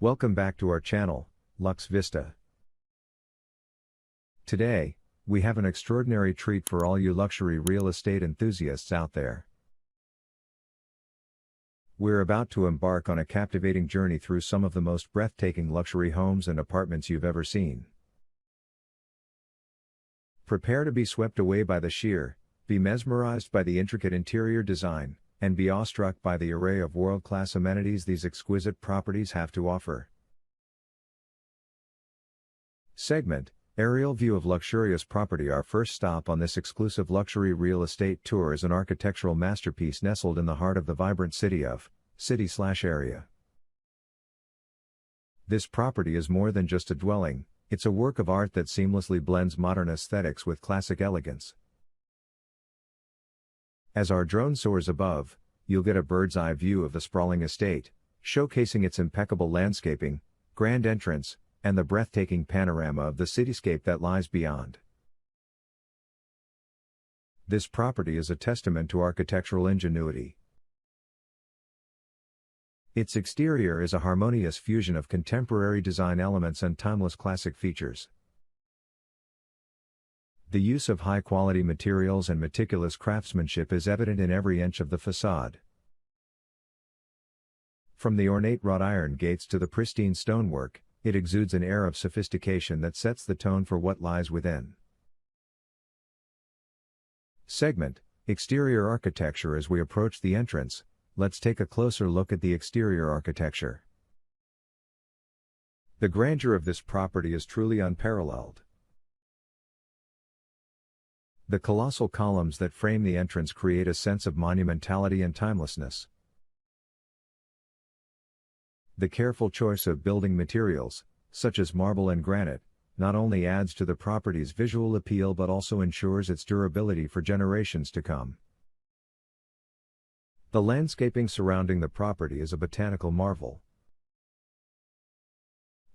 Welcome back to our channel, Luxe Vista. Today, we have an extraordinary treat for all you luxury real estate enthusiasts out there. We're about to embark on a captivating journey through some of the most breathtaking luxury homes and apartments you've ever seen. Prepare to be swept away by the sheer, be mesmerized by the intricate interior design, and be awestruck by the array of world-class amenities these exquisite properties have to offer. Segment: Aerial view of luxurious property. Our first stop on this exclusive luxury real estate tour is an architectural masterpiece nestled in the heart of the vibrant city/area. This property is more than just a dwelling, it's a work of art that seamlessly blends modern aesthetics with classic elegance. As our drone soars above, you'll get a bird's-eye view of the sprawling estate, showcasing its impeccable landscaping, grand entrance, and the breathtaking panorama of the cityscape that lies beyond. This property is a testament to architectural ingenuity. Its exterior is a harmonious fusion of contemporary design elements and timeless classic features. The use of high-quality materials and meticulous craftsmanship is evident in every inch of the facade. From the ornate wrought iron gates to the pristine stonework, it exudes an air of sophistication that sets the tone for what lies within. Segment: Exterior architecture. As we approach the entrance, let's take a closer look at the exterior architecture. The grandeur of this property is truly unparalleled. The colossal columns that frame the entrance create a sense of monumentality and timelessness. The careful choice of building materials, such as marble and granite, not only adds to the property's visual appeal but also ensures its durability for generations to come. The landscaping surrounding the property is a botanical marvel.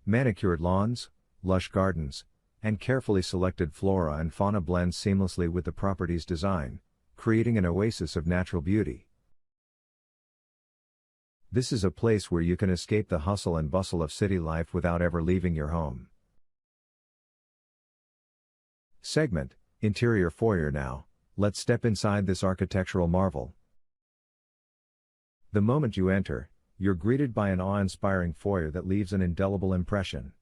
Manicured lawns, lush gardens, and carefully selected flora and fauna blend seamlessly with the property's design, creating an oasis of natural beauty. This is a place where you can escape the hustle and bustle of city life without ever leaving your home. Segment: Interior foyer. Now, let's step inside this architectural marvel. The moment you enter, you're greeted by an awe-inspiring foyer that leaves an indelible impression.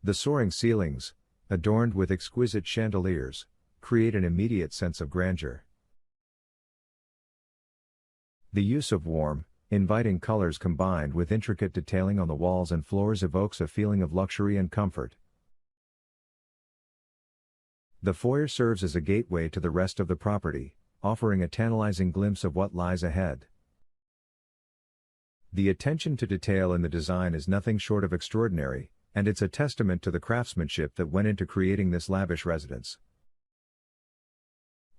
The soaring ceilings, adorned with exquisite chandeliers, create an immediate sense of grandeur. The use of warm, inviting colors combined with intricate detailing on the walls and floors evokes a feeling of luxury and comfort. The foyer serves as a gateway to the rest of the property, offering a tantalizing glimpse of what lies ahead. The attention to detail in the design is nothing short of extraordinary, and it's a testament to the craftsmanship that went into creating this lavish residence.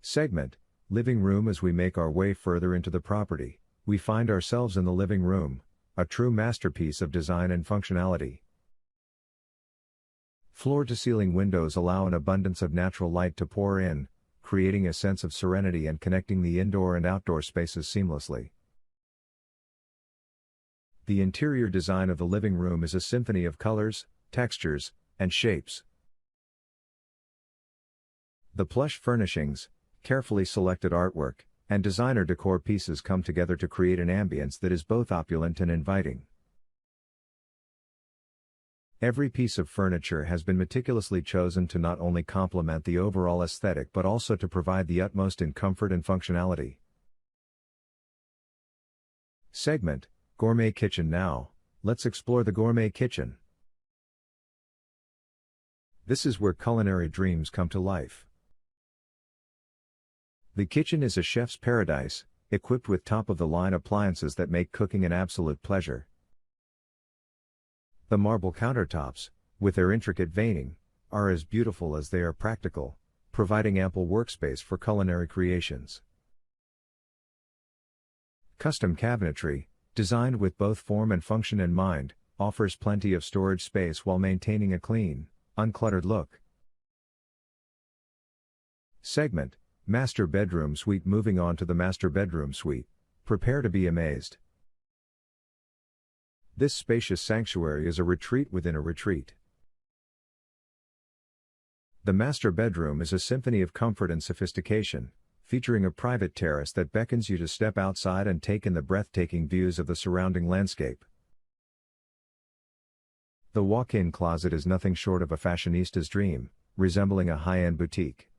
Segment: Living room. As we make our way further into the property, we find ourselves in the living room, a true masterpiece of design and functionality. Floor-to-ceiling windows allow an abundance of natural light to pour in, creating a sense of serenity and connecting the indoor and outdoor spaces seamlessly. The interior design of the living room is a symphony of colors, textures, and shapes. The plush furnishings, carefully selected artwork, and designer decor pieces come together to create an ambience that is both opulent and inviting. Every piece of furniture has been meticulously chosen to not only complement the overall aesthetic but also to provide the utmost in comfort and functionality. Segment: Gourmet kitchen. Now, let's explore the gourmet kitchen. This is where culinary dreams come to life. The kitchen is a chef's paradise, equipped with top-of-the-line appliances that make cooking an absolute pleasure. The marble countertops, with their intricate veining, are as beautiful as they are practical, providing ample workspace for culinary creations. Custom cabinetry, designed with both form and function in mind, offers plenty of storage space while maintaining a clean, uncluttered look. Segment: Master bedroom suite. Moving on to the master bedroom suite, prepare to be amazed. This spacious sanctuary is a retreat within a retreat. The master bedroom is a symphony of comfort and sophistication, featuring a private terrace that beckons you to step outside and take in the breathtaking views of the surrounding landscape. The walk-in closet is nothing short of a fashionista's dream, resembling a high-end boutique.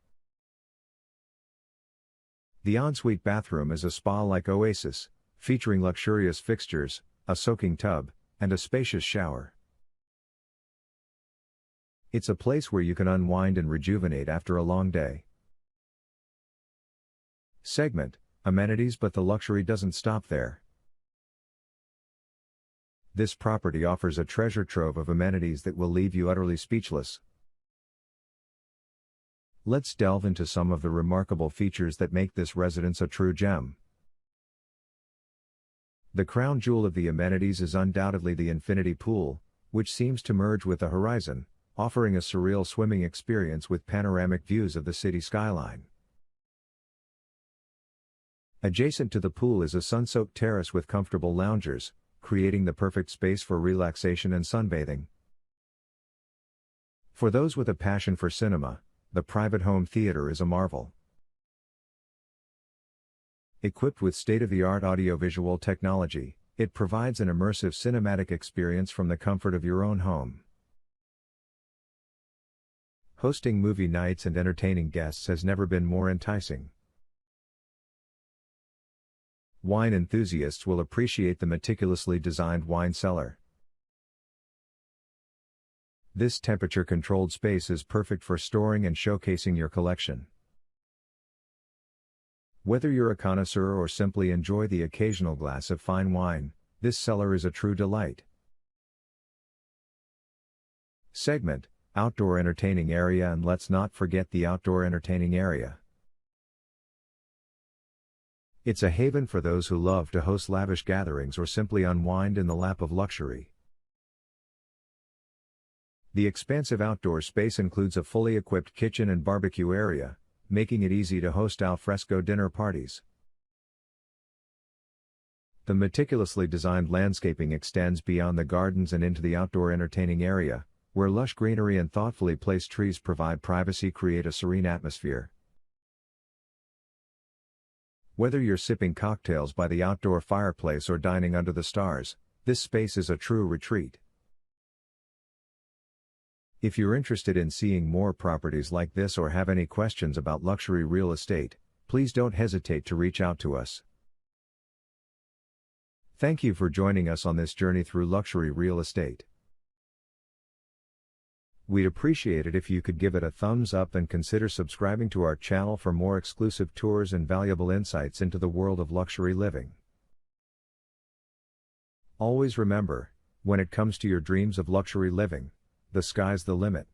The ensuite bathroom is a spa-like oasis, featuring luxurious fixtures, a soaking tub, and a spacious shower. It's a place where you can unwind and rejuvenate after a long day. Segment, amenities. But the luxury doesn't stop there. This property offers a treasure trove of amenities that will leave you utterly speechless. Let's delve into some of the remarkable features that make this residence a true gem. The crown jewel of the amenities is undoubtedly the infinity pool, which seems to merge with the horizon, offering a surreal swimming experience with panoramic views of the city skyline. Adjacent to the pool is a sun-soaked terrace with comfortable loungers, creating the perfect space for relaxation and sunbathing. For those with a passion for cinema, the private home theater is a marvel. Equipped with state-of-the-art audiovisual technology, it provides an immersive cinematic experience from the comfort of your own home. Hosting movie nights and entertaining guests has never been more enticing. Wine enthusiasts will appreciate the meticulously designed wine cellar. This temperature-controlled space is perfect for storing and showcasing your collection. Whether you're a connoisseur or simply enjoy the occasional glass of fine wine, this cellar is a true delight. Segment, outdoor entertaining area. And let's not forget the outdoor entertaining area. It's a haven for those who love to host lavish gatherings or simply unwind in the lap of luxury. The expansive outdoor space includes a fully equipped kitchen and barbecue area, making it easy to host al fresco dinner parties. The meticulously designed landscaping extends beyond the gardens and into the outdoor entertaining area, where lush greenery and thoughtfully placed trees provide privacy, create a serene atmosphere. Whether you're sipping cocktails by the outdoor fireplace or dining under the stars, this space is a true retreat. If you're interested in seeing more properties like this or have any questions about luxury real estate, please don't hesitate to reach out to us. Thank you for joining us on this journey through luxury real estate. We'd appreciate it if you could give it a thumbs up and consider subscribing to our channel for more exclusive tours and valuable insights into the world of luxury living. Always remember, when it comes to your dreams of luxury living, the sky's the limit.